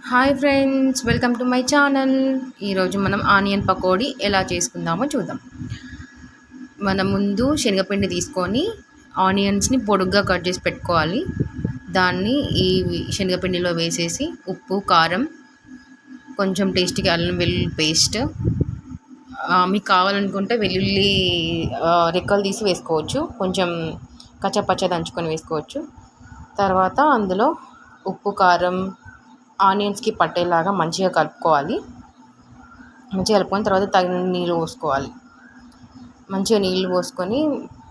Hi friends, welcome to my channel. ఈరోజు మనం onion pakodi ఎలా చేసుకుందామో చూద్దాం. మనం ముందు శనగపిండి తీసుకొని ఆనియన్స్ని పొడుగ్గా కట్ చేసి పెట్టుకోవాలి. దాన్ని ఈ శనగపిండిలో వేసేసి ఉప్పు, కారం, కొంచెం టేస్ట్కి అల్లం వెల్లుల్లి పేస్ట్, మీకు కావాలనుకుంటే వెల్లుల్లి రెక్కలు తీసి వేసుకోవచ్చు. కొంచెం కచ్చపచ్చ దంచుకొని వేసుకోవచ్చు. తర్వాత అందులో ఉప్పు, కారం ఆనియన్స్కి పట్టేలాగా మంచిగా కలుపుకోవాలి. మంచిగా కలుపుకొని తర్వాత తగిన నీళ్ళు పోసుకోవాలి. మంచిగా నీళ్ళు పోసుకొని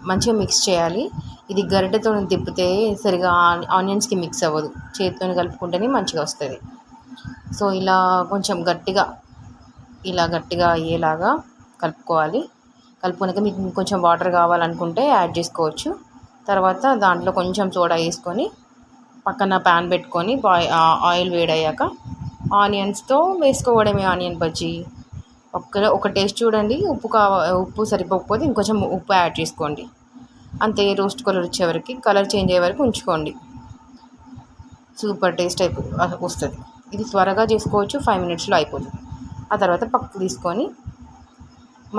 మంచిగా మిక్స్ చేయాలి. ఇది గరిటెతో తిప్పితే సరిగా ఆనియన్స్కి మిక్స్ అవ్వదు. చేతితో కలుపుకుంటేనే మంచిగా వస్తుంది. సో కొంచెం గట్టిగా అయ్యేలాగా కలుపుకోవాలి. కలుపుకున్నాక మీకు కొంచెం వాటర్ కావాలనుకుంటే యాడ్ చేసుకోవచ్చు. తర్వాత దాంట్లో కొంచెం సోడా వేసుకొని పక్కన ప్యాన్ పెట్టుకొని ఆయిల్ వేడయ్యాక ఆనియన్స్తో వేసుకోవడమే ఆనియన్ బజ్జీ. ఒక టేస్ట్ చూడండి. ఉప్పు సరిపోకపోతే ఇంకొంచెం ఉప్పు యాడ్ చేసుకోండి. అంతే, రోస్ట్ కలర్ చేంజ్ అయ్యే వరకు ఉంచుకోండి. సూపర్ టేస్ట్ వస్తుంది. ఇది త్వరగా చేసుకోవచ్చు, 5 minutesలో అయిపోతుంది. ఆ తర్వాత పక్కకు తీసుకొని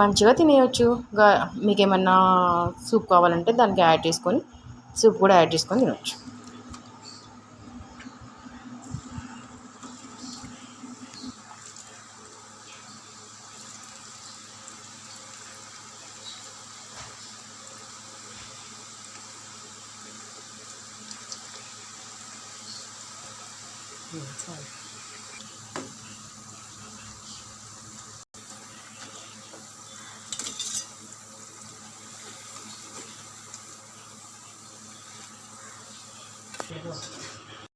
మంచిగా తినేయచ్చు. మీకు ఏమన్నా సూప్ కావాలంటే దానికి యాడ్ చేసుకొని సూప్ కూడా యాడ్ చేసుకొని తినవచ్చు.